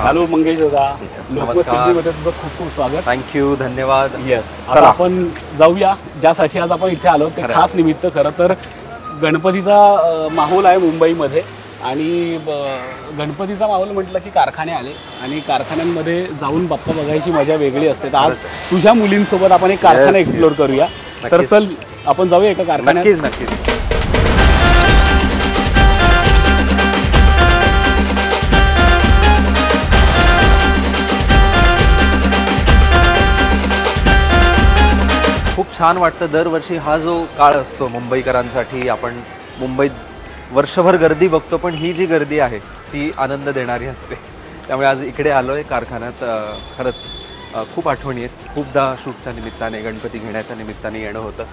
Hello Mangesh दादा, नमस्कार. मध्ये तुझं खूप खूप स्वागत. थँक्यू, धन्यवाद. येस, आता आपण जाऊया ज्यासाठी आज आपण इथे आलो ते खास निमित्त. खरं तर गणपतीचा माहोल आहे मुंबईमध्ये आणि गणपतीचा माहोल म्हटलं की कारखाने आले आणि कारखान्यांमध्ये जाऊन बाप्पा बघायची मजा वेगळी असते. तर आज तुझ्या मुलींसोबत आपण एक कारखाना एक्सप्लोर करूया. तर चल आपण जाऊया एका कारखान्यात. नक्कीच नक्कीच. खूप छान वाटतं. दरवर्षी हा जो काळ असतो मुंबईकरांसाठी, आपण मुंबईत वर्षभर गर्दी बघतो, पण ही जी गर्दी आहे ती आनंद देणारी असते. त्यामुळे आज इकडे आलोय कारखान्यात. खरंच खूप आठवणी आहेत. खूपदा शूटच्या निमित्ताने, गणपती घेण्याच्या निमित्ताने येणं होतं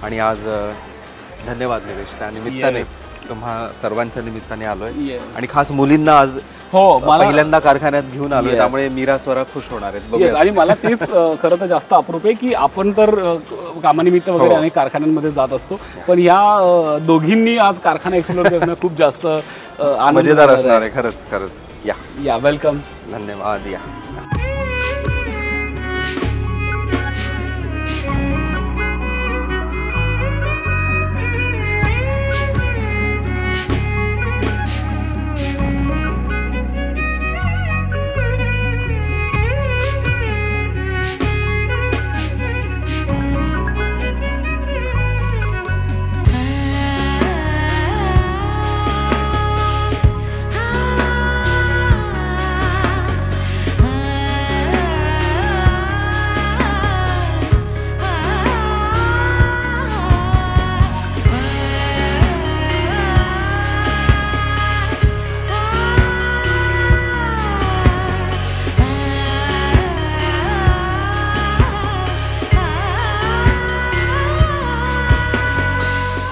आणि आज धन्यवाद निलेश, त्या निमित्ताने तुम्हा सर्वांच्या निमित्ताने आलोय आणि खास मुलींना आज पहिल्यांदा कारखान्यात घेऊन आलोय. त्यामुळे मीरा स्वरा खुश होणार आहेत. आणि मला तेच खरं तर जास्त अप्रूप आहे की आपण तर कामानिमित्त वगैरे अनेक कारखान्यांमध्ये जात असतो, पण या दोघींनी आज कारखाना एक्सप्लोर करणं खूप जास्त मजेदार असणार आहे. खरंच खरंच. या वेलकम. धन्यवाद. या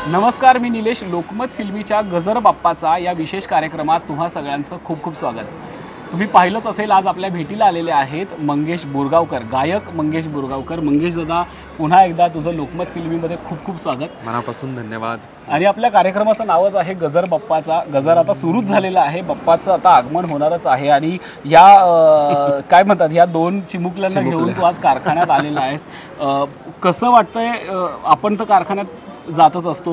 नमस्कार, मी निलेश. लोकमत फिल्मीच्या गजर बाप्पाचा या विशेष कार्यक्रमात तुम्हा सगळ्यांचं खूप खूप स्वागत. तुम्ही पाहिलंच असेल, आज आपल्या भेटीला आलेले आहेत मंगेश बोरगावकर, गायक मंगेश बोरगावकर. मंगेश दादा, पुन्हा एकदा तुझं लोकमत फिल्मीमध्ये खूप खूप स्वागत. मनापासून धन्यवाद. आणि आपल्या कार्यक्रमाचं नावच आहे गजर बाप्पाचा. गजर आता सुरूच झालेला आहे, बाप्पाचं आता आगमन होणारच आहे आणि या काय म्हणतात, ह्या दोन चिमुकल्यांना घेऊन तू आज कारखान्यात आलेला आहेस. कसं वाटतंय? आपण तर कारखान्यात जातच असतो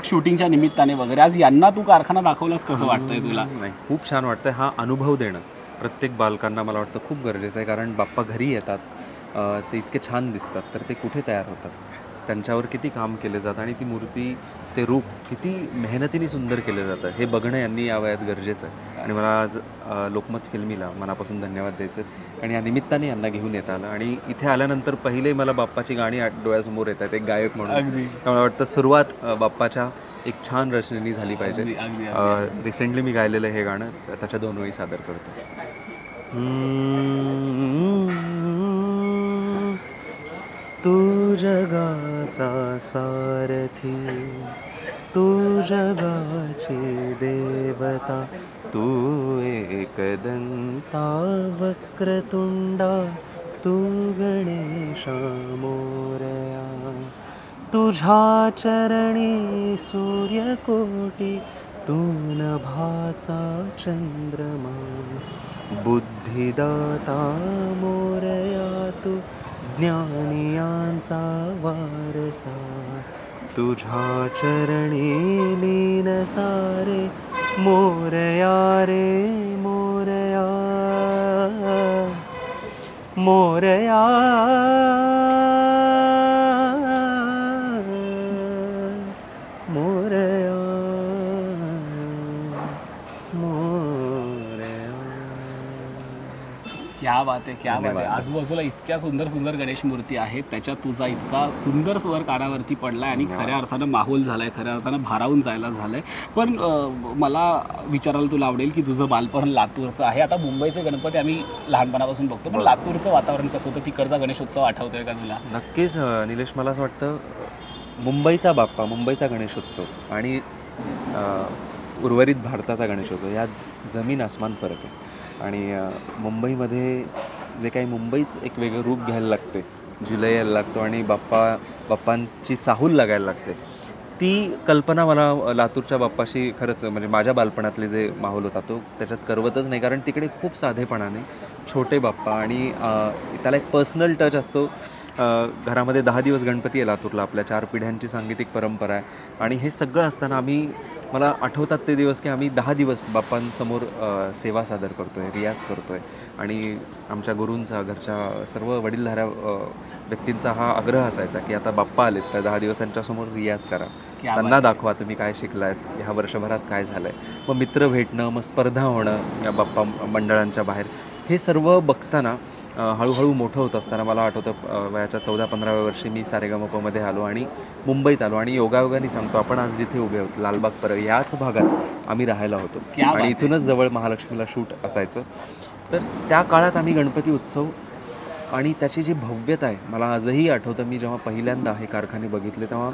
शूटिंगच्या निमित्ताने वगैरे, आज यांना तू कारखाना दाखवलास, कसं वाटतंय तुला? नाही, खूप छान वाटतंय. हा अनुभव देणं प्रत्येक बालकांना मला वाटतं खूप गरजेचं आहे, कारण बाप्पा घरी येतात, ते इतके छान दिसतात, तर ते कुठे तयार होतात, त्यांच्यावर किती काम केले जातं आणि ती मूर्ती, ते रूप किती मेहनतीने सुंदर केलं जातं, हे बघणं यांनी या वयात गरजेचं आहे. आणि मला आज लोकमत फिल्मीला मनापासून धन्यवाद द्यायचे आणि या निमित्ताने यांना घेऊन येता आलं. आणि इथे आल्यानंतर पहिले मला बाप्पाची गाणी डोळ्यासमोर येतात एक गायक म्हणून. मला वाटतं सुरुवात बाप्पाच्या एक छान रचनेनी झाली पाहिजे. रिसेंटली मी गायलेलं हे गाणं त्याच्या 2 वेळी सादर करतो. तू जगाचा सारथी, तू जगाची देवता, तू एकदंता वक्रतुंडा, तू गणेशा मोरया, तुझ्या चरणी सूर्यकोटी, तू नभाचा चंद्रमा, बुद्धिदाता मोरया, तू ज्ञानियांचा वारसा, तुझ्या चरणी लीन सारे, मोरया रे मोरया, मोरया, मोरया, मोरया. क्या बात आहे, क्या बात आहे. आजूबाजूला इतक्या सुंदर सुंदर गणेश मूर्ती आहेत, त्याच्यात तुझा इतका सुंदर स्वर कानावरती पडलाय आणि खऱ्या अर्थानं माहोल झालाय, खऱ्या अर्थानं भारावून जायला झालंय. पण मला विचारायला तुला आवडेल की तुझं बालपण लातूरचं आहे. आता मुंबईचे गणपती आम्ही लहानपणापासून बघतो, पण लातूरचं वातावरण कसं होतं? तिकडचा गणेशोत्सव आठवतोय का तुला? नक्कीच निलेश, मला असं वाटतं मुंबईचा बाप्पा, मुंबईचा गणेशोत्सव आणि उर्वरित भारताचा गणेशोत्सव यात जमीन आसमान फरक आहे. आणि मुंबईमध्ये जे काही मुंबईच एक वेगळं रूप घ्यायला लागते, जुलै यायला लागतो आणि बाप्पांची चाहूल लागायला लागते, ती कल्पना मला लातूरच्या बाप्पाशी खरंच म्हणजे माझ्या बालपणातले जे माहोल होता तो त्याच्यात करवतच नाही, कारण तिकडे खूप साधेपणाने छोटे बाप्पा आणि त्याला एक पर्सनल टच असतो. घरामध्ये 10 दिवस गणपती आहे लातूरला, आपल्या 4 पिढ्यांची सांगीतिक परंपरा आहे आणि हे सगळं असताना मला आठवतात ते दिवस की आम्ही 10 दिवस बाप्पांसमोर सेवा सादर करतो आहे, रियाज करतो आहे आणि आमच्या गुरूंचा, घरच्या सर्व वडीलधाऱ्या व्यक्तींचा हा आग्रह असायचा की आता बाप्पा आलेत तर 10 दिवस त्यांच्यासमोर रियाज करा, त्यांना दाखवा तुम्ही काय शिकलायत, ह्या वर्षभरात काय झालं आहे. मग मित्र भेटणं, मग स्पर्धा होणं या बाप्पा मंडळांच्या बाहेर, हे सर्व बघताना हळूहळू मोठं होत असताना मला आठवतं वयाच्या 14-15व्या वर्षी मी सारेगमपमध्ये आलो आणि मुंबईत आलो आणि योगायोगाने सांगतो आपण आज जिथे उभे आहोत लालबाग परळ याच भागात आम्ही राहायला होतो आणि इथूनच जवळ महालक्ष्मीला शूट असायचं. तर त्या काळात आम्ही गणपती उत्सव आणि त्याची जी भव्यता आहे मला आजही आठवतं. मी जेव्हा पहिल्यांदा हे कारखाने बघितले तेव्हा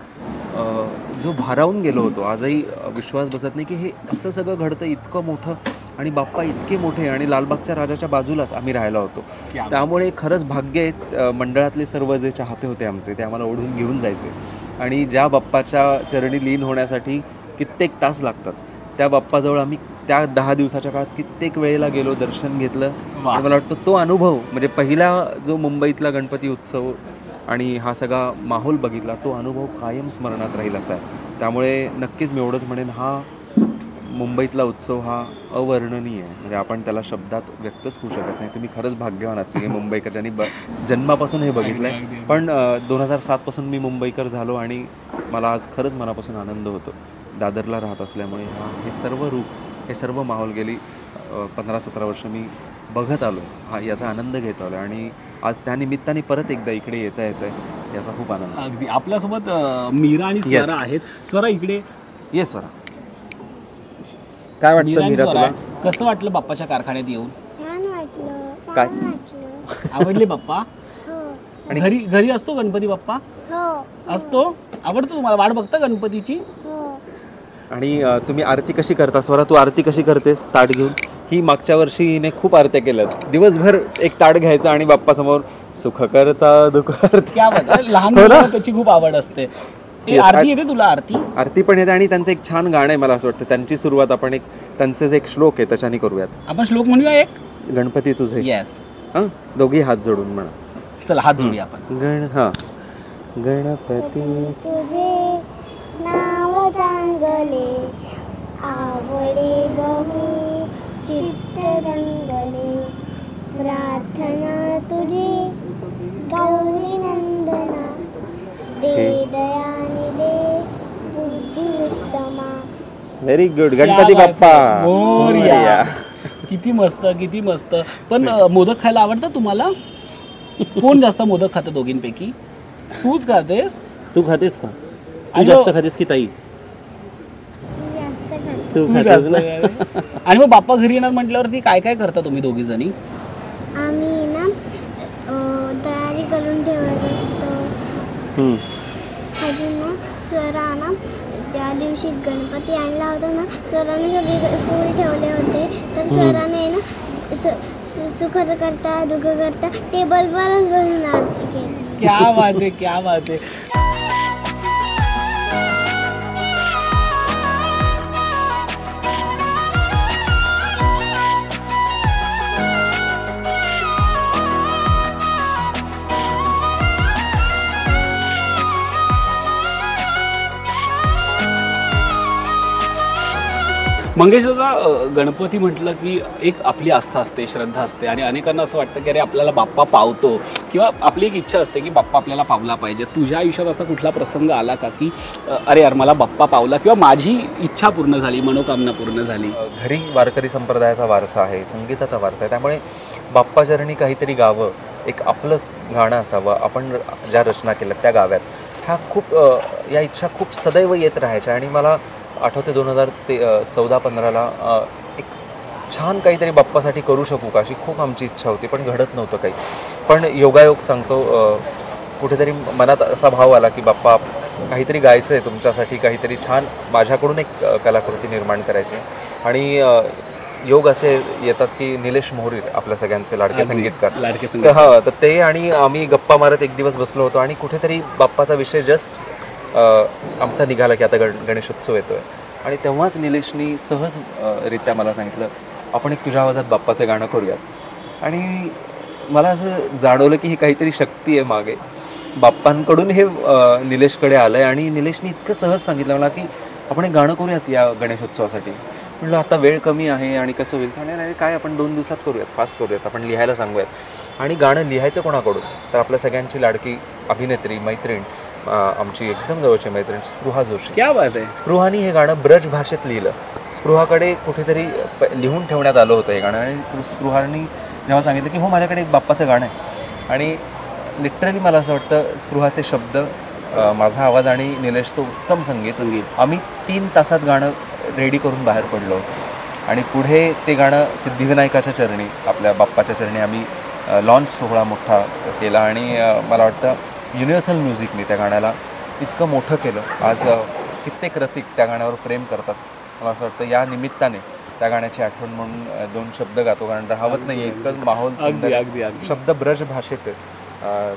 जो भारावून गेलो होतो, आजही विश्वास बसत नाही की हे असं सगळं घडतं, इतकं मोठं आणि बाप्पा इतके मोठे आणि लालबागच्या राजाच्या बाजूलाच आम्ही राहायला होतो. त्यामुळे खरंच भाग्य आहे. मंडळातले सर्व जे चाहते होते आमचे ते आम्हाला ओढून घेऊन जायचे आणि ज्या बाप्पाच्या चरणी लीन होण्यासाठी कित्येक तास लागतात त्या बाप्पाजवळ आम्ही त्या 10 दिवसाच्या काळात कित्येक वेळेला गेलो, दर्शन घेतलं आणि मला वाटतं तो अनुभव म्हणजे पहिला जो मुंबईतला गणपती उत्सव आणि हा सगळा माहोल बघितला तो अनुभव कायम स्मरणात राहील असा आहे. त्यामुळे नक्कीच मी एवढंच म्हणेन, हा मुंबईतला उत्सव हा अवर्णनीय आहे. म्हणजे आपण त्याला शब्दात व्यक्तच करू शकत नाही. तुम्ही खरंच भाग्यवान आहात की मुंबईकरांनी जन्मापासून हे बघितलं आहे. पण 2007 पासून मी मुंबईकर झालो आणि मला आज खरंच मनापासून आनंद होतो दादरला राहत असल्यामुळे. हे सर्व रूप, हे सर्व माहोल गेली 15-17 वर्ष मी बघत आलो, याचा आनंद घेत आलो आणि आज त्या निमित्ताने परत एकदा इकडे येता येतं आहे याचा खूप आनंद. अगदी. आपल्यासोबत मीरा आणि स्वरा आहेत. स्वरा इकडे ये. स्वरा, काय वाटतं मीरा तुला? कसं वाटलं बाप्पाच्या कारखान्यात येऊन? छान वाटलं. काय आवडले बाप्पा? हो घरी असतो गणपती बाप्पा? हो असतो. आवडतो तुम्हाला? वाट बघता गणपतीची? हो. आणि तुम्ही आरती कशी करता? स्वरा, तू आरती कशी करतेस ताट घेऊन? ही मागच्या वर्षी हिने खूप आरत्या केल्यात. दिवसभर एक ताट घ्यायचं आणि बाप्पासमोर सुख करता दुःख करता. क्या बात आहे. लहान मुलांना त्याची खूप आवड असते. आरती येते तुला? आरती पण येते आणि त्यांचं एक छान गाणं आहे मला असं वाटतं. त्यांची सुरुवात आपण त्यांचे जे एक श्लोक आहे त्याच्याने करूयात. आपण श्लोक म्हणूया एक. गणपती तुझे. येस. हां, दोघी हात जोडून म्हणा. चला हात जोडूया आपण. गणपती तुझे नाव चांगले आवडे बहु चित्त रंगले प्रार्थना तुझी गौरी नंदना दे दयानी दे बुद्धी उत्तमा. Very good. गणपती बाप्पा मोरया. किती मस्त, किती मस्त. पण मोदक खायला आवडतं तुम्हाला? कोण जास्त मोदक खातं दोघींपैकी? तूच खातेस? तू खातेस का? तू जास्त खातेस की ताई? तू जास्त. आणि मग बाप्पा घरी येणार म्हटल्यावरती काय काय करता तुम्ही दोघी जणी? आम्ही ना तयारी करून ठेवत असतो. अजून ना स्वरा ना ज्या दिवशी गणपती आणला होता ना, स्वराने सगळीकडे फूल ठेवले होते. तर स्वराने ना सुख करता दुःख करता टेबलवरच बसून आरती केली. क्या बात आहे, क्या बात आहे. मंगेश दादा, गणपती म्हटलं की एक आपली आस्था असते, श्रद्धा असते आणि अनेकांना असं वाटतं की अरे आपल्याला बाप्पा पावतो किंवा आपली एक इच्छा असते की बाप्पा आपल्याला पावला पाहिजे. तुझ्या आयुष्यात असा कुठला प्रसंग आला का की अरे यार मला बाप्पा पावला किंवा माझी इच्छा पूर्ण झाली, मनोकामना पूर्ण झाली? घरी वारकरी संप्रदायाचा वारसा आहे, संगीताचा वारसा आहे, त्यामुळे बाप्पाचरणी काहीतरी गावं, एक आपलंच गाणं असावं, आपण ज्या रचना केल्यात त्या गाव्यात, ह्या खूप या इच्छा खूप सदैव येत राहायच्या. आणि मला आठवते 2014-15ला एक छान काहीतरी बाप्पासाठी करू शकू का अशी खूप आमची इच्छा होती, पण घडत नव्हतं काही. पण योगायोग सांगतो कुठेतरी मनात असा भाव आला की बाप्पा काहीतरी गायचं आहे तुमच्यासाठी, काहीतरी छान माझ्याकडून एक कलाकृती निर्माण करायची. आणि योग असे येतात की निलेश मोहरीर आपल्या सगळ्यांचे लाडके संगीतकार, तर ते आणि आम्ही गप्पा मारत एक दिवस बसलो होतो आणि कुठेतरी बाप्पाचा विषय जस्ट आमचा निघाला की आता गणेशोत्सव येतो आहे. आणि तेव्हाच निलेशनी सहज रित्या मला सांगितलं, आपण एक तुझ्या आवाजात बाप्पाचं गाणं करूयात. आणि मला असं जाणवलं की ही काहीतरी शक्ती आहे मागे, बाप्पांकडून हे निलेशकडे आलं आहे. आणि निलेशनी इतकं सहज सांगितलं मला की आपण एक गाणं करूयात या गणेशोत्सवासाठी. म्हटलं आता वेळ कमी आहे आणि कसं होईल, नाही काय आपण 2 दिवसात करूयात, फास्ट करूयात, आपण लिहायला सांगूयात. आणि गाणं लिहायचं कोणाकडून, तर आपल्या सगळ्यांची लाडकी अभिनेत्री मैत्रीण, आमची एकदम जवळची मैत्रीण स्पृहा जोशी. क्या बात आहे. स्पृहानी हे गाणं ब्रज भाषेत लिहिलं. स्पृहाकडे कुठेतरी लिहून ठेवण्यात आलं होतं हे गाणं. आणि स्पृहानी जेव्हा सांगितलं की हो माझ्याकडे एक बाप्पाचं गाणं आहे, आणि लिटरली मला असं वाटतं स्पृहाचे शब्द, माझा आवाज आणि निलेशचं उत्तम संगीत, आम्ही 3 तासात गाणं रेडी करून बाहेर पडलो. आणि पुढे ते गाणं सिद्धिविनायकाच्या चरणी, आपल्या बाप्पाच्या चरणी आम्ही लॉन्च सोहळा मोठा केला. आणि मला वाटतं युनिव्हर्सल म्युझिकने त्या गाण्याला इतकं मोठं केलं. आज कित्येक रसिक त्या गाण्यावर प्रेम करतात. मला असं वाटतं या निमित्ताने त्या गाण्याची आठवण म्हणून 2 शब्द गातो, कारण राहवत नाही आहे इतकं माहोल सुंदर. अगदी शब्द ब्रज भाषेत आहेत.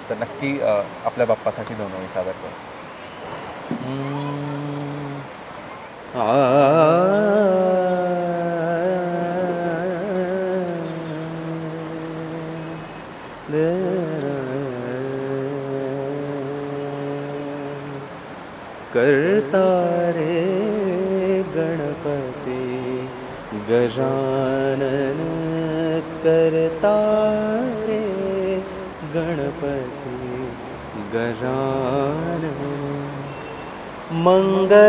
तर नक्की आपल्या बाप्पासाठी 2 ओळी सादर करतो. करता रे गणपती गजानन, करता रे गणपती गजानन, मंगलमूरत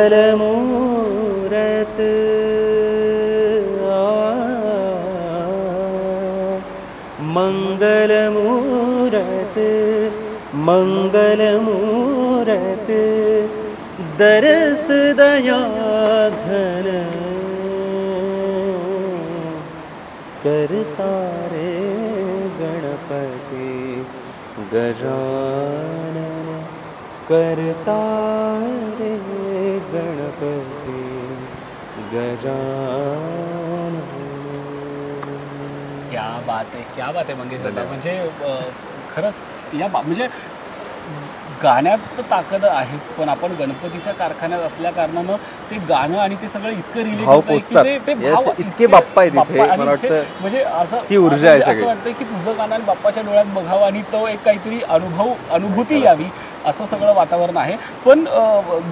मंगलमूरत मंगलमूरत, दरस दया घन, करता रे गणपती गजानन, करता रे गणपती गजानन. क्या बात आहे मंगेश दादा. म्हणजे खरंच म्हणजे गाण्यात तर ताकद आहेच, पण आपण गणपतीच्या कारखान्यात असल्या कारणानं ते गाणं आणि ते सगळं इतकं रिलेट होतं की ते भाव इतके बाप्पा आहेत इथे. मला वाटतं म्हणजे असं ही ऊर्जा आहे सगळी. असं वाटतं की तुझं गाणं आणि बाप्पाच्या डोळ्यात बघावं आणि तो एक काहीतरी अनुभूती यावी, असं सगळं वातावरण आहे. पण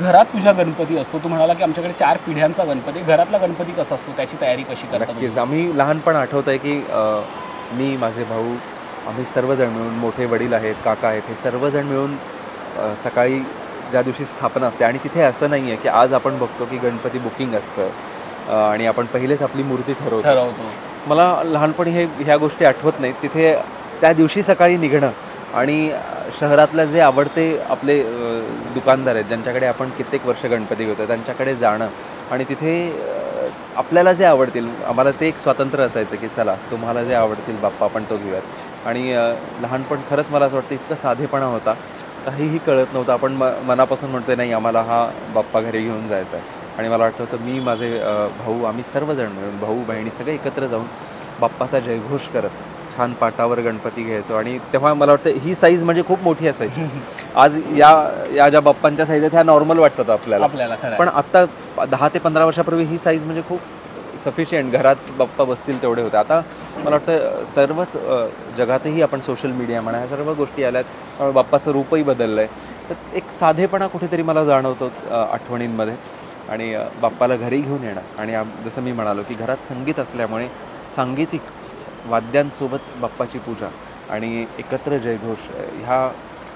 घरात तुझ्या गणपती असतो, तू म्हणाला की आमच्याकडे 4 पिढ्यांचा गणपती. घरातला गणपती कसा असतो, त्याची तयारी कशी करतात? नक्कीच. आम्ही लहानपण आठवत आहे की मी, माझे भाऊ, आम्ही सर्वजण मिळून, मोठे वडील आहेत, काका आहेत, हे सर्वजण मिळून सकाळी ज्या दिवशी स्थापना असते, आणि तिथे असं नाही आहे की आज आपण बघतो की गणपती बुकिंग असतं आणि आपण पहिलेच आपली मूर्ती ठरवतो. मला लहानपणी ह्या गोष्टी आठवत नाहीत. तिथे त्या दिवशी सकाळी निघणं आणि शहरातले जे आवडते आपले दुकानदार आहेत, ज्यांच्याकडे आपण कित्येक वर्ष गणपती घेतो, त्यांच्याकडे जाणं आणि तिथे आपल्याला जे आवडतील, आम्हाला ते एक स्वातंत्र्य असायचं की चला तुम्हाला जे आवडतील बाप्पा आपण तो घेऊयात. आणि लहानपण खरंच मला असं वाटतं इतकं साधेपणा होता, काहीही कळत नव्हतं. आपण मनापासून म्हणतोय नाही आम्हाला हा बाप्पा घरी घेऊन जायचा आहे. आणि मला वाटतं मी, माझे भाऊ, आम्ही सर्वजण मिळून, भाऊ बहिणी सगळे एकत्र जाऊन बाप्पाचा जयघोष करत छान पाटावर गणपती घ्यायचो. आणि तेव्हा मला वाटतं ही साईज म्हणजे खूप मोठी असायची. आज या ज्या बाप्पांच्या साईज आहेत ह्या नॉर्मल वाटतात आपल्याला, पण आत्ता 10 ते 15 वर्षापूर्वी ही साईज म्हणजे खूप सफिशियंट, घरात बाप्पा बसतील तेवढे होते. आता मला वाटतं सर्वच जगातही आपण सोशल मीडिया म्हणा ह्या सर्व गोष्टी आल्यात, त्यामुळे बाप्पाचं रूपही बदललं आहे. तर एक साधेपणा कुठेतरी मला जाणवतो आठवणींमध्ये. आणि बाप्पाला घरी घेऊन येणं, आणि जसं मी म्हणालो की घरात संगीत असल्यामुळे सांगीतिक वाद्यांसोबत बाप्पाची पूजा आणि एकत्र जयघोष, ह्या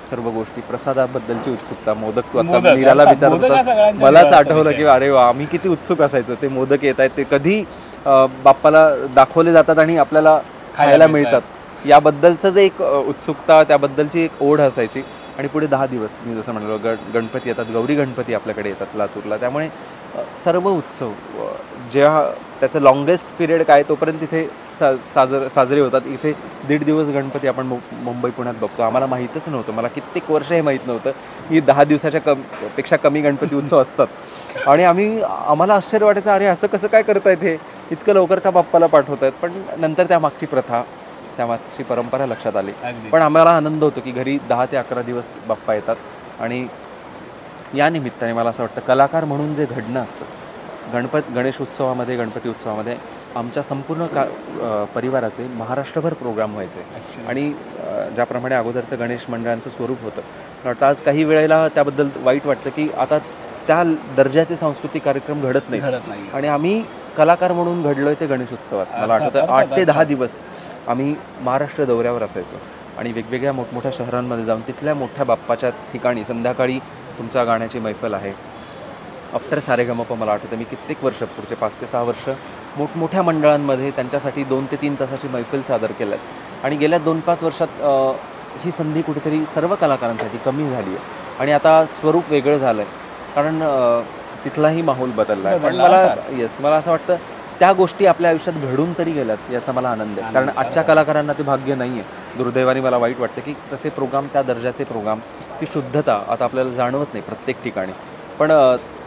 सर्व गोष्टी, प्रसादाबद्दलची उत्सुकता, मोदक, तू आता मीराला विचारत होतास, मलाच आठवलं की अरे वा, आम्ही किती उत्सुक असायचो. ते मोदक येत आहेत, ते कधी बाप्पाला दाखवले जातात आणि आपल्याला खायला मिळतात, याबद्दलचं जे एक उत्सुकता, त्याबद्दलची एक ओढ असायची. आणि पुढे 10 दिवस मी जसं म्हणालो गणपती येतात, गौरी गणपती आपल्याकडे येतात लातूरला, त्यामुळे सर्व उत्सव जेव्हा त्याचं लॉंगेस्ट पिरियड काय तोपर्यंत तिथे साजरे होतात. इथे 1.5 दिवस गणपती आपण मुंबई पुण्यात बघतो. आम्हाला माहीतच नव्हतं, मला कित्येक वर्ष हे माहीत नव्हतं की 10 दिवसाच्या पेक्षा कमी गणपती उत्सव असतात. आणि आम्हाला आश्चर्य वाटायचं, अरे असं कसं काय करतायत, हे इतकं लवकर का बाप्पाला पाठवत आहेत. पण नंतर त्यामागची प्रथा, त्यामागची परंपरा लक्षात आली. पण आम्हाला आनंद होतो की घरी 10 ते 11 दिवस बाप्पा येतात. आणि या निमित्ताने मला असं वाटतं कलाकार म्हणून जे घडणं असतं, गणेश उत्सवामध्ये, गणपती उत्सवामध्ये आमच्या संपूर्ण परिवाराचे महाराष्ट्रभर प्रोग्राम व्हायचे. आणि ज्याप्रमाणे अगोदरचं गणेश मंडळांचं स्वरूप होतं, मला वाटतं आज काही वेळेला त्याबद्दल वाईट वाटतं की आता त्या दर्जाचे सांस्कृतिक कार्यक्रम घडत नाही. आणि आम्ही कलाकार म्हणून घडलोय ते गणेश उत्सवात. मला आठवतं 8 ते 10 दिवस आम्ही महाराष्ट्र दौऱ्यावर असायचो आणि वेगवेगळ्या मोठमोठ्या शहरांमध्ये जाऊन तिथल्या मोठ्या बाप्पाच्या ठिकाणी संध्याकाळी तुमच्या गाण्याची मैफल आहे. आफ्टर सारेगमप मला आठवतं मी कित्येक वर्ष, पुढचे 5 ते 6 वर्ष मोठमोठ्या मंडळांमध्ये त्यांच्यासाठी 2 ते 3 तासाची मैफल सादर केल्यात. आणि गेल्या 2-5 वर्षात ही संधी कुठेतरी सर्व कलाकारांसाठी कमी झाली आहे आणि आता स्वरूप वेगळं झालं आहे, कारण तिथलाही माहोल बदलला आहे. पण मला असं वाटतं त्या गोष्टी आपल्या आयुष्यात घडून तरी गेल्यात याचा मला आनंद आहे, कारण आजच्या कलाकारांना ते भाग्य नाही आहे. दुर्दैवाने मला वाईट वाटतं की तसे प्रोग्राम, त्या दर्जाचे प्रोग्राम, ती शुद्धता आता आपल्याला जाणवत नाही प्रत्येक ठिकाणी. पण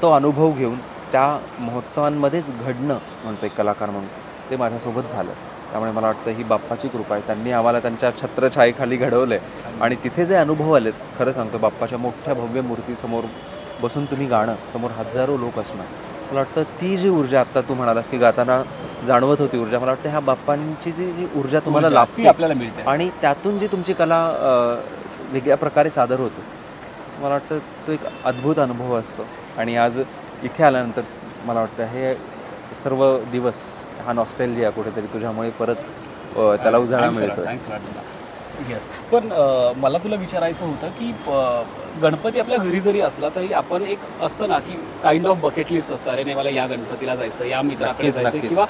तो अनुभव घेऊन त्या महोत्सवांमध्येच घडणं म्हणतो एक कलाकार म्हणून, ते माझ्यासोबत झालं. त्यामुळे मला वाटतं ही बाप्पाची कृपा आहे. त्यांनी आम्हाला त्यांच्या छत्रछायेखाली घडवलं आहे आणि तिथे जे अनुभव आलेत, खरं सांगतो, बाप्पाच्या मोठ्या भव्य मूर्तीसमोर बसून तुम्ही गाणं, समोर हजारो लोक असणं, मला वाटतं ती जी ऊर्जा आत्ता तू म्हणालास की गाताना जाणवत होती ऊर्जा, मला वाटतं ह्या बाप्पांची जी ऊर्जा तुम्हाला लाभते आपल्याला मिळते आणि त्यातून जी तुमची कला वेगळ्या प्रकारे सादर होते, मला वाटतं तो एक अद्भुत अनुभव असतो. आणि आज इथे आल्यानंतर मला वाटतं हे सर्व दिवस, हा नॉस्टॅल्जिया कुठेतरी तुझ्यामुळे परत त्याला उजाळा मिळतो. येस. पण मला तुला विचारायचं होतं की गणपती आपल्या घरी जरी असला तरी आपण एक असतं ना की काइंड ऑफ बकेट लिस्ट असतं, अरे नाही मला या गणपतीला जायचं, या मित्राकडे जायचं, किंवा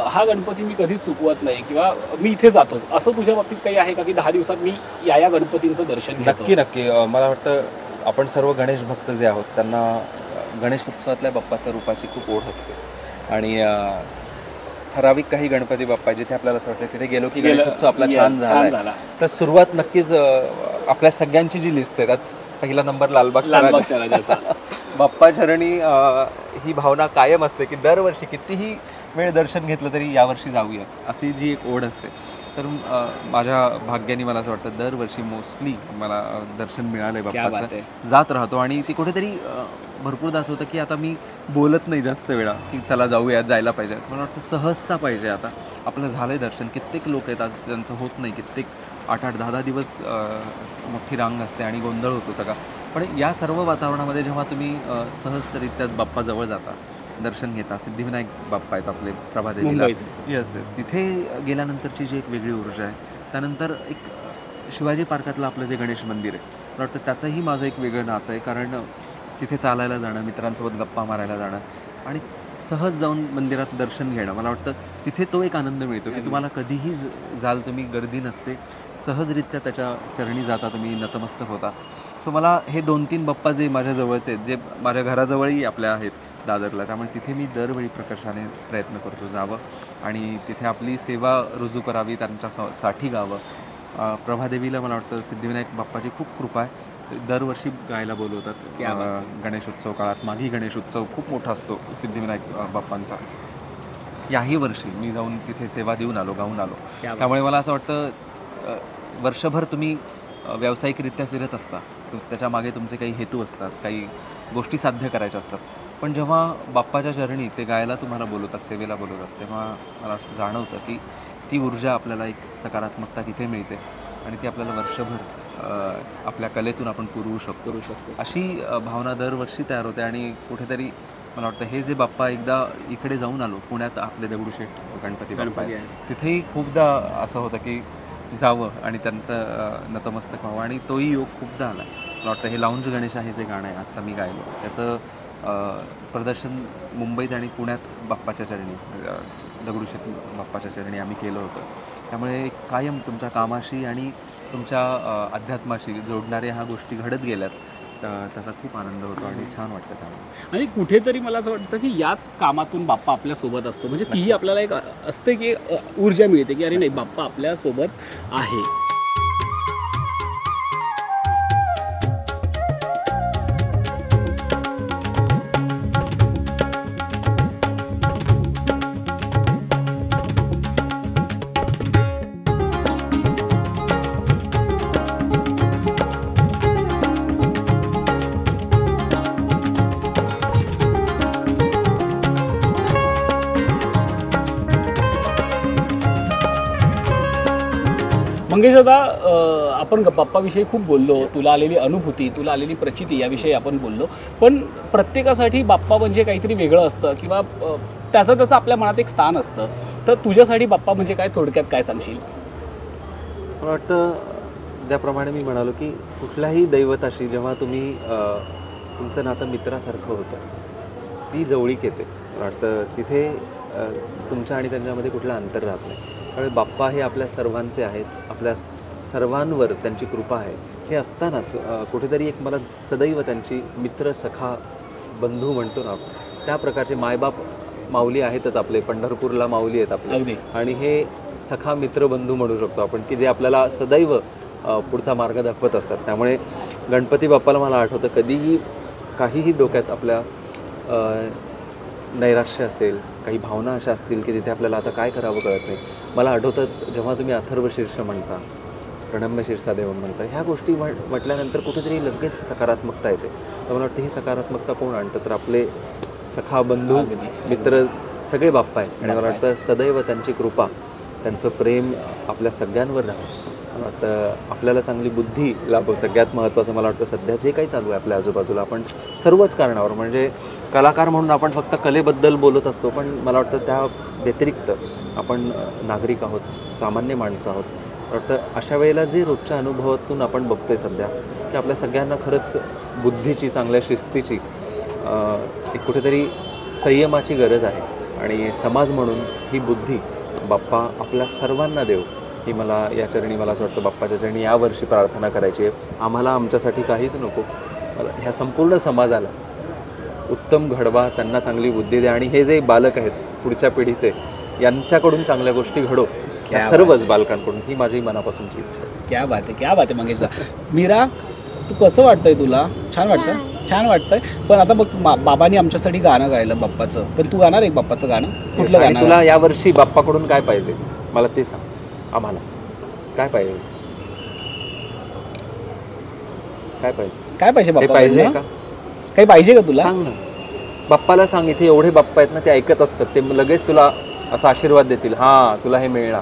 हा गणपती मी कधीच चुकवत नाही, किंवा मी इथे जातोच, असं तुझ्या बाबतीत काही आहे का की 10 दिवसात मी या गणपतींचं दर्शन घेतो? नक्की. मला वाटतं आपण सर्व गणेश भक्त जे आहोत त्यांना गणेश उत्सवातल्या बाप्पाच्या रूपाची खूप ओढ असते. आणि ठराविक काही गणपती बाप्पा जिथे आपल्याला असं वाटतं तिथे गेलो की गणेश उत्सव आपला छान झाला. तर सुरुवात नक्कीच आपल्या सगळ्यांची जी लिस्ट आहे त्यात पहिला नंबर लालबागचा राजा. बाप्पा चरणी ही भावना कायम असते की दरवर्षी कितीही वेळ दर्शन घेतलं तरी यावर्षी जाऊया, अशी जी एक ओढ असते. तर माझ्या भाग्याने मला असं वाटतं दरवर्षी मोस्टली मला दर्शन मिळालंय बाप्पाचं, जात राहतो. आणि ती कुठेतरी भरपूरदा असं होतं की आता मी बोलत नाही जास्त वेळा की चला जाऊया, जायला पाहिजे. मला वाटतं सहजता पाहिजे. आता आपलं झालंय दर्शन, कित्येक लोक आहेत आज त्यांचं होत नाही, कित्येक 8-8, 10-10 दिवस मोठी रांग असते आणि गोंधळ होतो सगळा. पण या सर्व वातावरणामध्ये जेव्हा तुम्ही सहजरित्या बाप्पाजवळ जाता, दर्शन घेता, सिद्धिविनायक बाप्पा आहेत आपले प्रभादेवीला, येस, तिथे गेल्यानंतरची जी एक वेगळी ऊर्जा आहे. त्यानंतर एक शिवाजी पार्कातलं आपलं जे गणेश मंदिर आहे, मला वाटतं त्याचंही माझं एक वेगळं नातं आहे, कारण तिथे चालायला जाणं, मित्रांसोबत गप्पा मारायला जाणं आणि सहज जाऊन मंदिरात दर्शन घेणं, मला वाटतं तिथे तो एक आनंद मिळतो की तुम्हाला कधीही जाल तुम्ही, गर्दी नसते, सहजरित्या त्याच्या चरणी जाता तुम्ही, नतमस्तक होता. सो मला हे 2-3 बाप्पा जे माझ्या जवळचे आहेत, जे माझ्या घराजवळही आपल्या आहेत दादरला, त्यामुळे तिथे मी दरवेळी प्रकर्षाने प्रयत्न करतो जावं आणि तिथे आपली सेवा रुजू करावी, त्यांच्यासाठी गावं. प्रभादेवीला मला वाटतं सिद्धिविनायक बाप्पाची खूप कृपा आहे. दरवर्षी गायला बोलवतात गणेश उत्सव काळात. माघी गणेश उत्सव खूप मोठा असतो सिद्धिविनायक बाप्पांचा. याही वर्षी मी जाऊन तिथे सेवा देऊन आलो, गाऊन आलो. त्यामुळे मला असं वाटतं वर्षभर तुम्ही व्यावसायिकरित्या फिरत असता, त्याच्या मागे तुमचे काही हेतू असतात, काही गोष्टी साध्य करायच्या असतात. पण जेव्हा बाप्पाच्या चरणी ते गायला तुम्हाला बोलवतात, सेवेला बोलवतात, तेव्हा मला असं जाणवतं की ती ऊर्जा आपल्याला एक सकारात्मकता तिथे मिळते आणि ती आपल्याला वर्षभर आपल्या कलेतून आपण पुरवू शकतो. अशी भावना दरवर्षी तयार होते. आणि कुठेतरी मला वाटतं हे जे बाप्पा, एकदा इकडे जाऊन आलो पुण्यात, आपले दगडूशेठ गणपती बाप्पा, तिथेही खूपदा असं होतं की जावं आणि त्यांचं नतमस्तक व्हावं. आणि तोही योग खूपदा आला. मला वाटतं हे लाऊंज गणेश आहे जे गाणं आहे आत्ता मी गायलो, त्याचं प्रदर्शन मुंबईत आणि पुण्यात बाप्पाच्या चरणी, दगडूशेठ बाप्पाच्या चरणी आम्ही केलं होतं. त्यामुळे कायम तुमच्या कामाशी आणि तुमच्या अध्यात्माशी जोडणाऱ्या ह्या गोष्टी घडत गेल्यात, त्याचा खूप आनंद होतो आणि छान वाटतं त्यामुळे. आणि कुठेतरी मला असं वाटतं की याच कामातून बाप्पा आपल्यासोबत असतो, म्हणजे तीही आपल्याला एक असते की ऊर्जा मिळते की अरे नाही, बाप्पा आपल्यासोबत आहे. मंगेश दादा, आपण बाप्पाविषयी खूप बोललो, तुला आलेली अनुभूती, तुला आलेली प्रचिती याविषयी आपण बोललो, पण प्रत्येकासाठी बाप्पा म्हणजे काहीतरी वेगळं असतं किंवा त्याचं आपल्या मनात एक स्थान असतं. तर तुझ्यासाठी बाप्पा म्हणजे काय, थोडक्यात काय सांगशील? मला वाटतं ज्याप्रमाणे मी म्हणालो की कुठल्याही दैवताशी जेव्हा तुम्ही तुमचं नातं मित्रासारखं होतं, ती जवळीक येते. मला वाटतं तिथे तुमच्या आणि त्यांच्यामध्ये कुठलं अंतर राहत नाही. त्यामुळे बाप्पा हे आपल्या सर्वांचे आहेत, आपल्या सर्वांवर त्यांची कृपा आहे. हे असतानाच कुठेतरी एक मला सदैव त्यांची मित्र, सखा, बंधू म्हणतो ना, त्या प्रकारचे मायबाप माऊली आहेतच आपले, पंढरपूरला माऊली आहेत आपले, आणि हे सखा मित्र बंधू म्हणू शकतो आपण, की जे आपल्याला सदैव पुढचा मार्ग दाखवत असतात. त्यामुळे गणपती बाप्पाला मला आठवतं कधीही काहीही डोक्यात आपल्या नैराश्य असेल, काही भावना अशा असतील की तिथे आपल्याला आता काय करावं कळत नाही. मला आठवतं जेव्हा तुम्ही अथर्व शीर्ष म्हणता, प्रणम्य शीर्षादेव म्हणता, ह्या गोष्टी म्हटल्यानंतर कुठेतरी लगेच सकारात्मकता येते. तर मला वाटतं ही सकारात्मकता कोण आणतं, तर आपले सखा, बंधू, मित्र सगळे बाप्पा आहेत. आणि मला वाटतं सदैव त्यांची कृपा, त्यांचं प्रेम आपल्या सगळ्यांवर राहतं. मला वाटतं आपल्याला चांगली बुद्धी लाभो. सगळ्यात महत्त्वाचं मला वाटतं सध्या जे काही चालू आहे आपल्या आजूबाजूला, आपण सर्वच कारणावर, म्हणजे कलाकार म्हणून आपण फक्त कलेबद्दल बोलत असतो, पण मला वाटतं त्या व्यतिरिक्त आपण नागरिक आहोत, सामान्य माणसं आहोत. मला वाटतं अशा वेळेला जे रोजच्या अनुभवातून आपण बघतोय सध्या की आपल्या सगळ्यांना खरंच बुद्धीची, चांगल्या शिस्तीची, एक कुठेतरी संयमाची गरज आहे. आणि समाज म्हणून ही बुद्धी बाप्पा आपल्या सर्वांना देव, ही मला या चरणी, मला असं वाटतं बाप्पाच्या चरणी यावर्षी प्रार्थना करायची आहे. आम्हाला आमच्यासाठी काहीच नको, मला ह्या संपूर्ण समाजाला उत्तम घडवा, त्यांना चांगली बुद्धी द्या. आणि हे जे बालक आहेत पुढच्या पिढीचे, यांच्याकडून चांगल्या गोष्टी घडो, या सर्वच बालकांकडून, ही माझी मनापासूनची इच्छा आहे. क्या बात आहे, क्या बात आहे मंगेशदा. मीरा, तू कसं वाटतंय तुला? छान वाटतंय? छान वाटतंय. पण आता बघ, बाबांनी आमच्यासाठी गाणं गायलं बाप्पाचं, पण तू गाणार एक बाप्पाचं गाणं? कुठलं गाणं? तुला यावर्षी बाप्पाकडून काय पाहिजे मला ते सांग. आम्हाला काय पाहिजे, काय पाहिजे, काय पाहिजे बाप्पा? पाहिजे का काही पाहिजे का तुला? सांग ना. बाप्पाला सांग. इथे एवढे बाप्पा आहेत ना, ते ऐकत असतात, ते लगेच तुला असा आशीर्वाद देतील. हा, तुला हे मिळणार.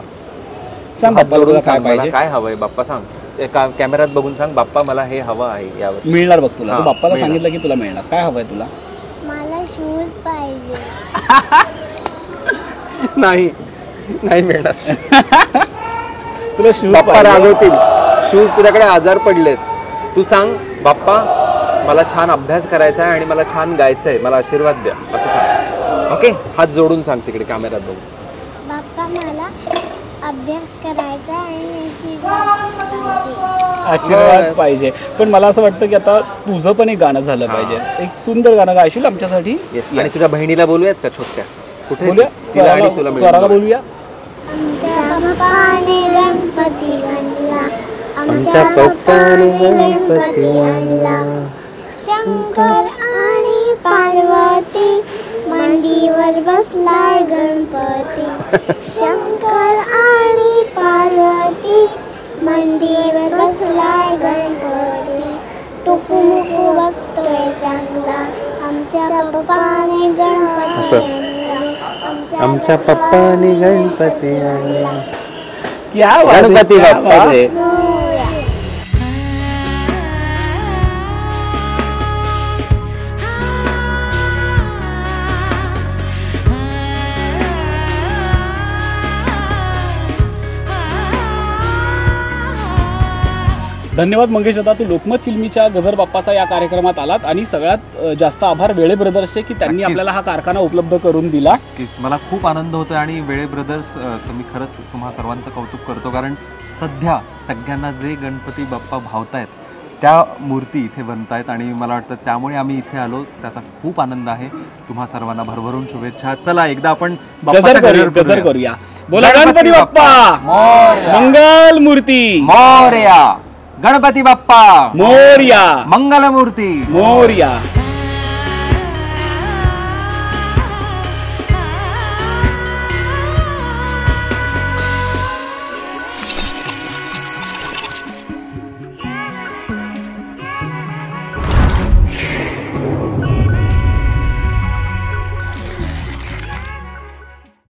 सांग बाप्पा, तुला काय पाहिजे, काय हवंय बाप्पा सांग. एका कॅमेऱ्यात बघून सांग, बाप्पा मला हे हवं आहे यावर. मिळणार बघ तुला. तू बाप्पाला सांगितलं की तुला मिळणार. काय हवंय तुला? मला शूज पाहिजे. नाही, नाही मिळणार. तुला शूज बाप्पा रागवतील. शूज तुझ्याकडे आजार पडलेत. तू सांग, बाप्पा मला छान अभ्यास करायचा आहे आणि मला छान गायचं आहे, मला आशीर्वाद द्या, असं सांग. ओके, हात जोडून सांग तिकडे कॅमेऱ्यात बघून. बाप्पा मला अभ्यास करायचा आणि आशीर्वाद पाहिजे. पण मला असं वाटतं की आता तुझं पण एक गाणं झालं पाहिजे. एक सुंदर गाणं गायशील आमच्यासाठी? आणि तुझ्या बहिणीला बोलूयात का छोट्या? कुठे बोलूया, स्वराला बोलूया. गणपती आणला, आमच्या पप्पाने गणपती आणला. शंकर आणि पार्वती मांडीवर बसलाय गणपती. शंकर आणि पार्वती मांडीवर बसलाय गणपती. टुकमुकू बघतोय चांगला, आमच्या पप्पाने गणपती आणला. आमच्या पप्पाने गणपती आणला. गणपती बाप्पा. धन्यवाद मंगेश दादा, तू लोकमत फिल्मीच्या गजर बाप्पाचा या कार्यक्रमात आलात. आणि सगळ्यात जास्त आभार वेळे ब्रदर्सचे की त्यांनी आपल्याला हा कारखाना उपलब्ध करून दिला. मला खूप आनंद होतो आणि वेळे ब्रदर्सचं मी खरंच तुम्हा सर्वांचं कौतुक करतो, कारण सध्या सगळ्यांना जे गणपती बाप्पा भावतायत त्या मूर्ती इथे बनतायत आणि मला वाटतं त्यामुळे आम्ही इथे आलो, त्याचा खूप आनंद आहे. तुम्हा सर्वांना भरभरून शुभेच्छा. चला एकदा आपण गजर करूया. बोला गणपती बाप्पा मंगल मूर्ती मोरया. गणपती बाप्पा मोरया. मंगलमूर्ती मोरया.